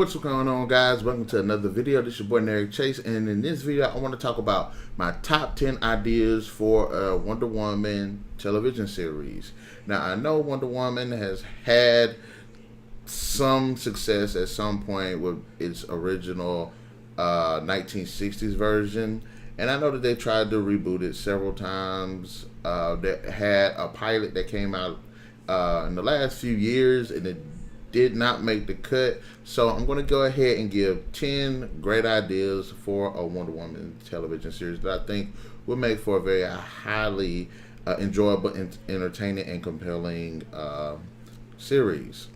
What's going on, guys? Welcome to another video. This is your boy NarikChase, and in this video I want to talk about my top 10 ideas for a Wonder Woman television series. Now, I know Wonder Woman has had some success at some point with its original 1960s version, and I know that they tried to reboot it several times. They had a pilot that came out in the last few years, and it did not make the cut. So I'm going to go ahead and give 10 great ideas for a Wonder Woman television series that I think will make for a very highly enjoyable, entertaining, and compelling series.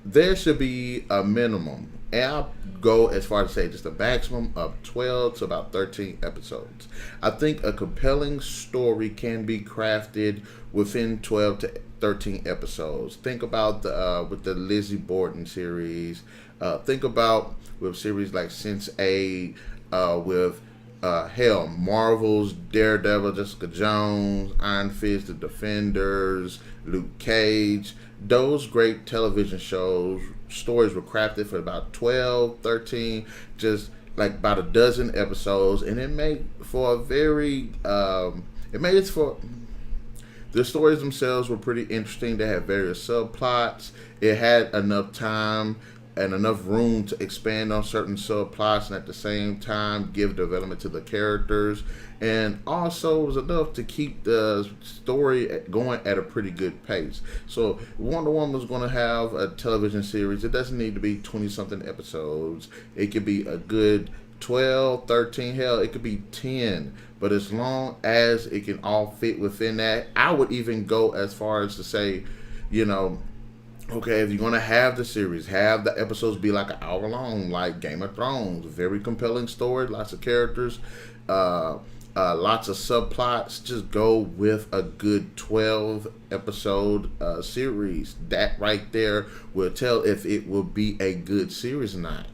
There should be a minimum, and I'll go as far as to say just a maximum of 12 to about 13 episodes. I think a compelling story can be crafted within 12 to 13 episodes. Think about the with the Lizzie Borden series. Think about with series like Sense8, with Marvel's Daredevil, Jessica Jones, Iron Fist, The Defenders, Luke Cage. Those great television stories were crafted for about 12, 13, just like about a dozen episodes, and it made for a very the stories themselves were pretty interesting. They had various subplots. It had enough time and enough room to expand on certain subplots, and at the same time give development to the characters, and also was enough to keep the story going at a pretty good pace. So Wonder Woman was going to have a television series. It doesn't need to be 20 something episodes. It could be a good 12, 13, hell, it could be 10. But as long as it can all fit within that, I would even go as far as to say, okay, if you're going to have the series, have the episodes be like an hour long, like Game of Thrones. Very compelling story, lots of characters, lots of subplots. Just go with a good 12 episode series. That right there will tell if it will be a good series or not.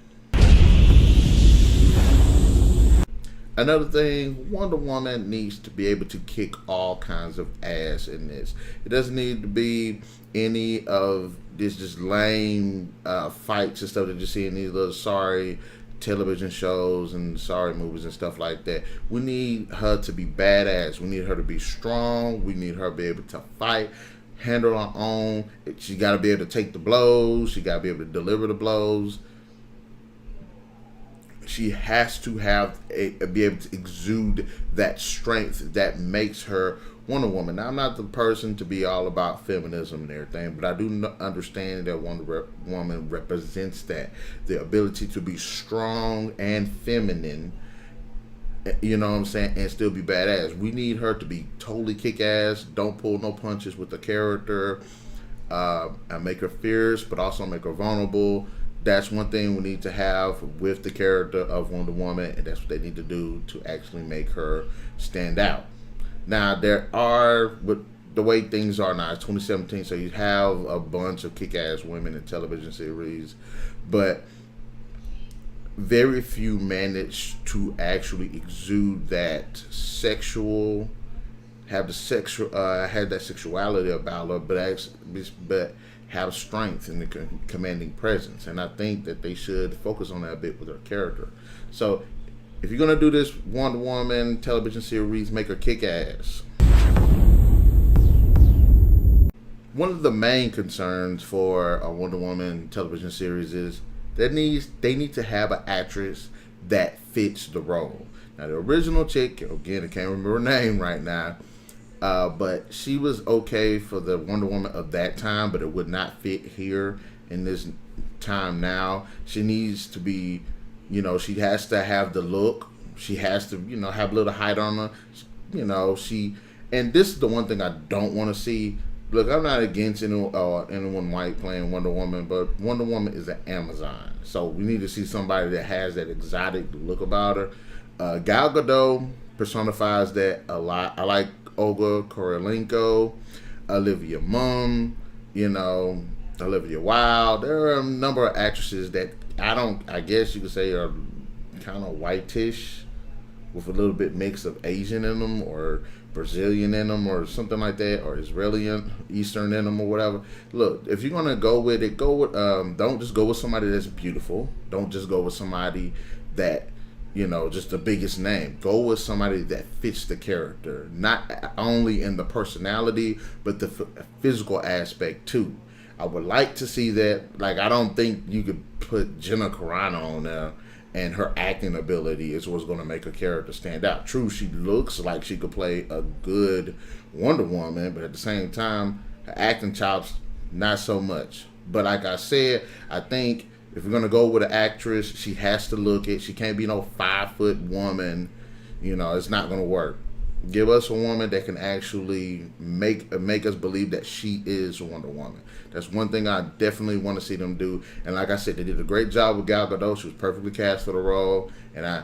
Another thing, Wonder Woman needs to be able to kick all kinds of ass in this. It doesn't need to be any of this just lame fights and stuff that you see in these little sorry television shows and sorry movies and stuff like that. We need her to be badass. We need her to be strong. We need her to be able to fight, handle her own. She got to be able to take the blows. She got to be able to deliver the blows. She has to be able to exude that strength that makes her Wonder Woman. Now, I'm not the person to be all about feminism and everything, but I do understand that Wonder Woman represents that. The ability to be strong and feminine, you know what I'm saying, and still be badass. We need her to be totally kick-ass, don't pull no punches with the character, and make her fierce, but also make her vulnerable. That's one thing we need to have with the character of Wonder Woman, and that's what they need to do to actually make her stand out. Now, with the way things are now, it's 2017, so you have a bunch of kick-ass women in television series, but very few manage to actually exude that have that sexuality about her, but have strength and the commanding presence. And I think that they should focus on that a bit with her character. So if you're going to do this Wonder Woman television series, make her kick ass. One of the main concerns for a Wonder Woman television series is they need to have an actress that fits the role. Now, the original chick, again, I can't remember her name right now, but she was okay for the Wonder Woman of that time, but it would not fit here in this time now. She needs to be, she has to have the look. She has to, have a little height on her. And this is the one thing I don't want to see. Look, I'm not against anyone white playing Wonder Woman, but Wonder Woman is an Amazon. So we need to see somebody that has that exotic look about her. Gal Gadot personifies that a lot. I like Olga Kurylenko, Olivia Munn, Olivia Wilde. There are a number of actresses that I guess you could say are kind of whitish, with a little bit mix of Asian in them, or Brazilian in them, or something like that, or Israeli, Eastern in them, or whatever. Look, if you're gonna go with it, go with don't just go with somebody that's beautiful. Don't just go with somebody that, you know, just the biggest name. Go with somebody that fits the character, not only in the personality, but the physical aspect too. I would like to see that. Like, I don't think you could put Gina Carano on there and her acting ability is what's going to make her character stand out. True, she looks like she could play a good Wonder Woman, but at the same time, her acting chops, not so much. But like I said, I think if we're going to go with an actress, she has to look it. She can't be no 5-foot woman. You know, it's not going to work. Give us a woman that can actually make us believe that she is Wonder Woman. That's one thing I definitely want to see them do. And like I said, they did a great job with Gal Gadot. She was perfectly cast for the role, and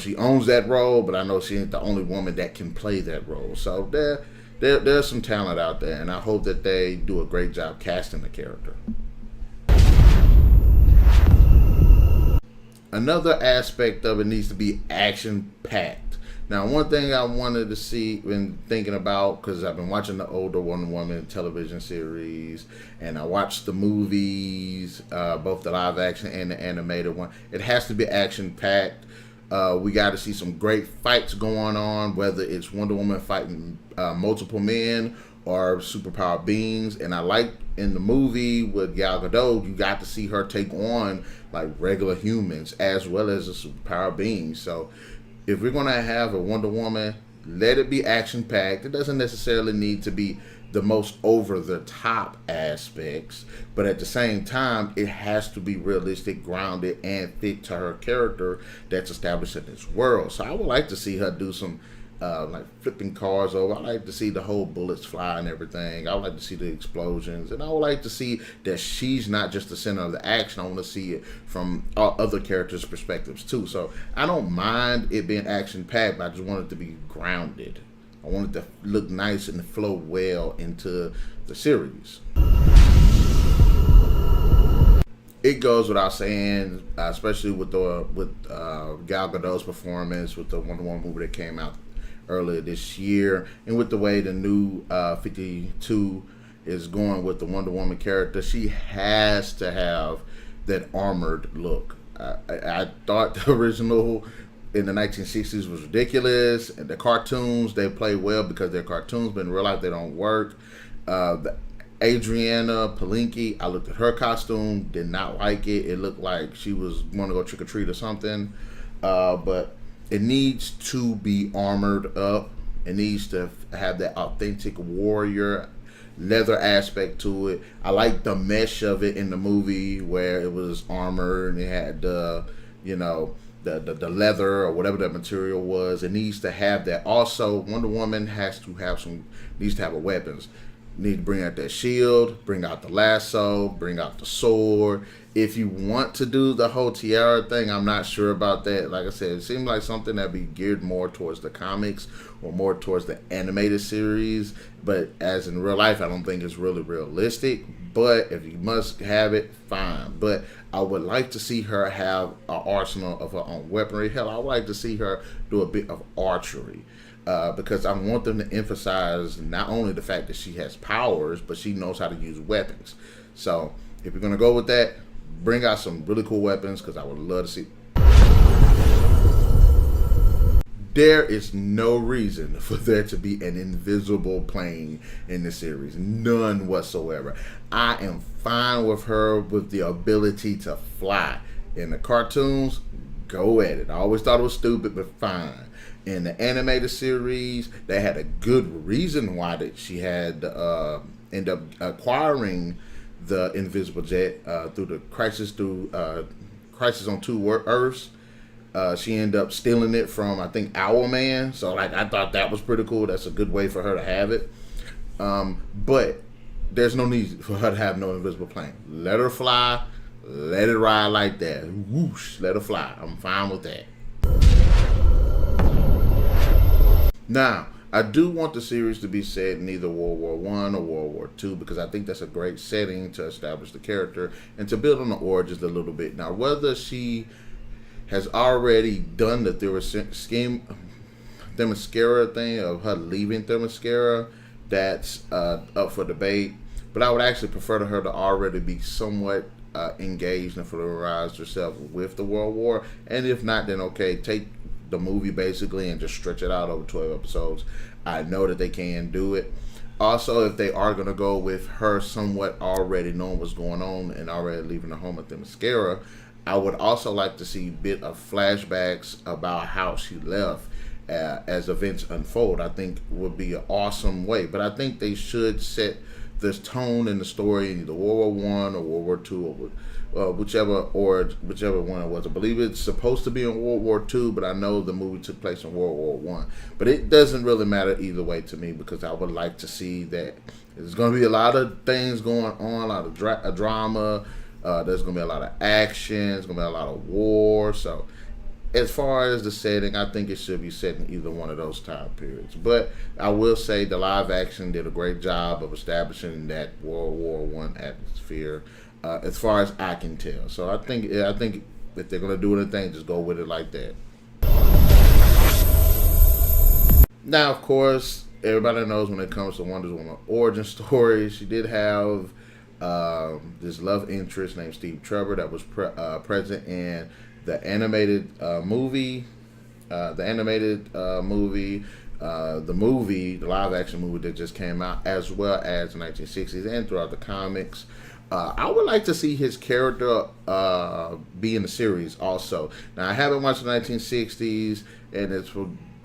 she owns that role. But I know she ain't the only woman that can play that role. So there's some talent out there, and I hope that they do a great job casting the character. Another aspect of it needs to be action-packed. Now, one thing I wanted to see when thinking about, because I've been watching the older Wonder Woman television series, and I watched the movies, both the live action and the animated one, it has to be action-packed. We got to see some great fights going on, whether it's Wonder Woman fighting multiple men or superpower beings. And I like in the movie with Gal Gadot, you got to see her take on like regular humans as well as the superpower beings. So if we're going to have a Wonder Woman, let it be action-packed. It doesn't necessarily need to be the most over-the-top aspects, but at the same time, it has to be realistic, grounded, and fit to her character that's established in this world. So I would like to see her do some like flipping cars over. I like to see the whole bullets fly and everything. I would like to see the explosions, and I would like to see that she's not just the center of the action. I want to see it from other characters' perspectives too. So I don't mind it being action-packed, but I just want it to be grounded. I want it to look nice and flow well into the series. It goes without saying, especially with Gal Gadot's performance with the Wonder Woman movie that came out earlier this year, and with the way the new 52 is going with the Wonder Woman character, she has to have that armored look. I thought the original in the 1960s was ridiculous, and the cartoons, they play well because they're cartoons, but in real life they don't work. The Adriana Palinki, I looked at her costume, did not like it. It looked like she was going to go trick or treat or something, but it needs to be armored up. It needs to have that authentic warrior leather aspect to it. I like the mesh of it in the movie where it was armored and it had the leather or whatever that material was. It needs to have that. Also, Wonder Woman needs to have weapons. Need to bring out that shield, bring out the lasso, bring out the sword. If you want to do the whole tiara thing, I'm not sure about that. Like I said, it seems like something that'd be geared more towards the comics or more towards the animated series. But as in real life, I don't think it's really realistic. But if you must have it, fine. But I would like to see her have an arsenal of her own weaponry. Hell, I would like to see her do a bit of archery. Because I want them to emphasize not only the fact that she has powers, but she knows how to use weapons. So if you're going to go with that, bring out some really cool weapons, because I would love to see. There is no reason for there to be an invisible plane in the series. None whatsoever. I am fine with her with the ability to fly. In the cartoons, go at it. I always thought it was stupid, but fine. In the animated series, they had a good reason why that she had end up acquiring the invisible jet through the Crisis on Two Earths. She ended up stealing it from, I think, Owlman. So I thought that was pretty cool. That's a good way for her to have it. But there's no need for her to have no invisible plane. Let her fly. Let it ride like that. Whoosh, let her fly. I'm fine with that. Now, I do want the series to be set in either World War I or World War II, because I think that's a great setting to establish the character and to build on the origins a little bit. Now, whether she has already done the theory scheme, Themyscira thing of her leaving Themyscira, that's up for debate. But I would actually prefer to her to already be somewhat engaged and familiarized herself with the World War. And if not, then okay, take the movie basically and just stretch it out over 12 episodes. I know that they can do it. Also, if they are going to go with her somewhat already knowing what's going on and already leaving the home at Themyscira, I would also like to see a bit of flashbacks about how she left as events unfold. I think would be an awesome way. But I think they should set this tone in the story in either World War One or World War Two, or whichever one it was. I believe it's supposed to be in World War Two, but I know the movie took place in World War One. But it doesn't really matter either way to me, because I would like to see that there's going to be a lot of things going on, a lot of drama. There's going to be a lot of action. There's going to be a lot of war. So as far as the setting, I think it should be set in either one of those time periods. But I will say the live action did a great job of establishing that World War One atmosphere, as far as I can tell. So I think if they're gonna do anything, just go with it like that. Now, of course, everybody knows when it comes to Wonder Woman origin story, she did have this love interest named Steve Trevor that was present in the animated movie, the live action movie that just came out, as well as the 1960s and throughout the comics. I would like to see his character be in the series also. Now, I haven't watched the 1960s, and as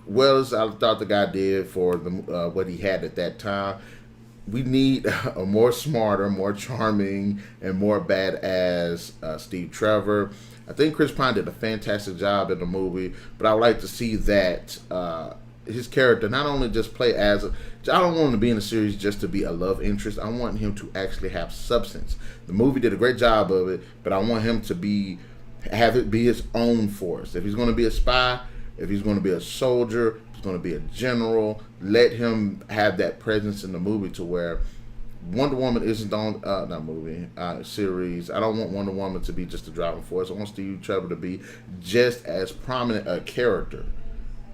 well as I thought the guy did for the what he had at that time, we need a more smarter, more charming, and more badass Steve Trevor. I think Chris Pine did a fantastic job in the movie, but I would like to see that his character not only just play as I don't want him to be in the series just to be a love interest. I want him to actually have substance. The movie did a great job of it, but I want him to have it be his own force. If he's going to be a spy, if he's going to be a soldier, if he's going to be a general, let him have that presence in the movie to where Wonder Woman isn't on series. I don't want Wonder Woman to be just a driving force. I want Steve Trevor to be just as prominent a character,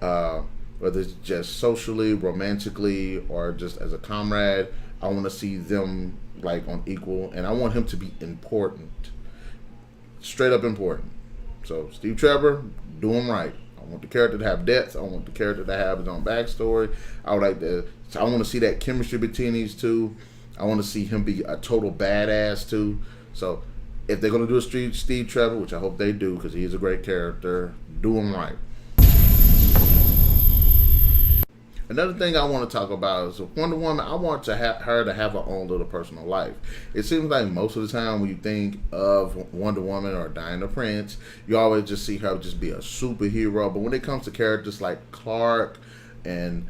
whether it's just socially, romantically, or just as a comrade. I want to see them like on equal, and I want him to be important, straight up important. So Steve Trevor, do him right. I want the character to have depth. I want the character to have his own backstory. I want to see that chemistry between these two. I want to see him be a total badass too. So if they're going to do a Steve Trevor, which I hope they do because he is a great character, do him right. Another thing I want to talk about is Wonder Woman. I want her to have her own little personal life. It seems like most of the time when you think of Wonder Woman or Diana Prince, you always just see her just be a superhero. But when it comes to characters like Clark and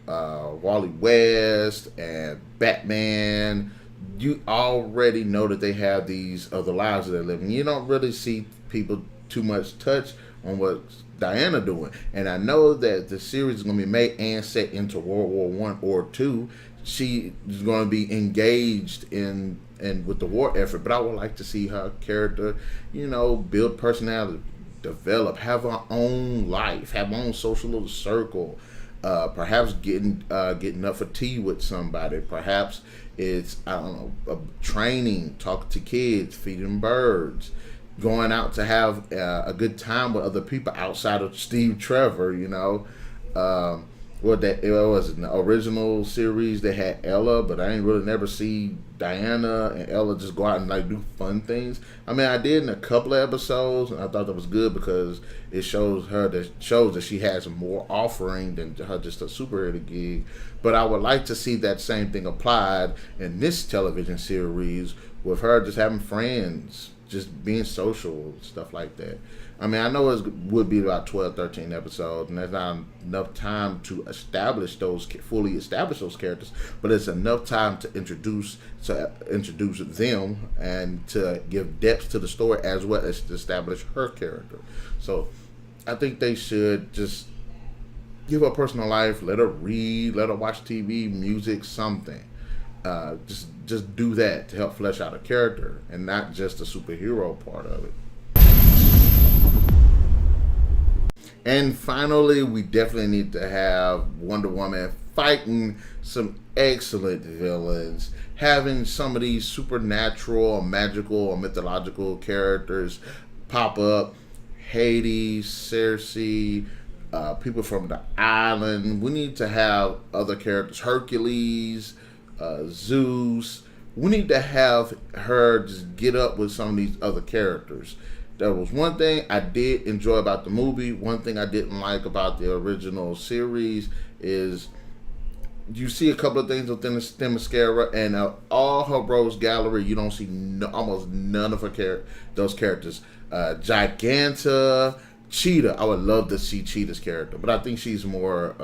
Wally West and Batman, you already know that they have these other lives that they're living. You don't really see people too much touch on what Diana doing. And I know that the series is going to be made and set into World War One or Two. She is going to be engaged in with the war effort, but I would like to see her character, build personality, develop, have her own life, have her own social little circle. Perhaps getting up for tea with somebody. Perhaps it's training, talking to kids, feeding birds, going out to have a good time with other people outside of Steve Trevor. It was in the original series they had Ella, but I ain't really never see Diana and Ella just go out and do fun things. I mean, I did in a couple of episodes, and I thought that was good because it shows that she has more offering than her just a superhero gig. But I would like to see that same thing applied in this television series with her just having friends, just being social, stuff like that. I mean, I know it would be about 12, 13 episodes, and there's not enough time to fully establish those characters, but it's enough time to introduce them and to give depth to the story as well as to establish her character. So I think they should just give her a personal life, let her read, let her watch TV, music, something. Just do that to help flesh out a character and not just the superhero part of it. And finally, we definitely need to have Wonder Woman fighting some excellent villains, having some of these supernatural or magical or mythological characters pop up. Hades, Cersei, people from the island. We need to have other characters, Hercules, Zeus. We need to have her just get up with some of these other characters. That was one thing I did enjoy about the movie. One thing I didn't like about the original series is you see a couple of things within the Themyscira, and all her Rose Gallery, you don't see almost none of those characters. Giganta, Cheetah. I would love to see Cheetah's character, but I think she's more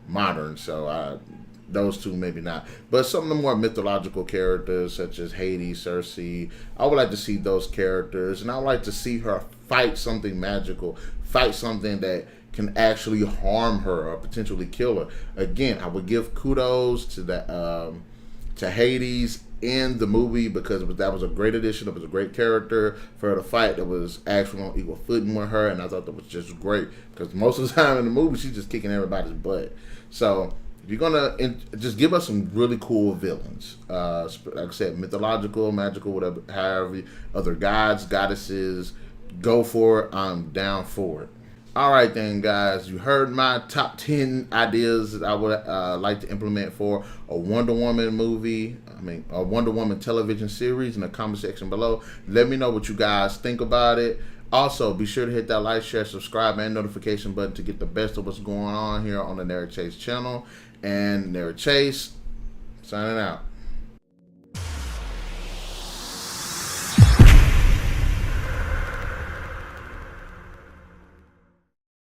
modern, so those two maybe not. But some of the more mythological characters, such as Hades, Cersei, I would like to see those characters, and I would like to see her fight something magical, fight something that can actually harm her or potentially kill her. Again, I would give kudos to to Hades in the movie, because that was a great addition. It was a great character for her to fight that was actually on equal footing with her, and I thought that was just great, because most of the time in the movie she's just kicking everybody's butt. So if you're gonna just give us some really cool villains, like I said, mythological, magical, whatever, however, other gods, goddesses, go for it. I'm down for it. All right then, guys, you heard my top 10 ideas that I would like to implement for a Wonder Woman movie. A Wonder Woman television series in the comment section below. Let me know what you guys think about it. Also, be sure to hit that like, share, subscribe, and notification button to get the best of what's going on here on the NarikChase channel. And NarikChase, signing out.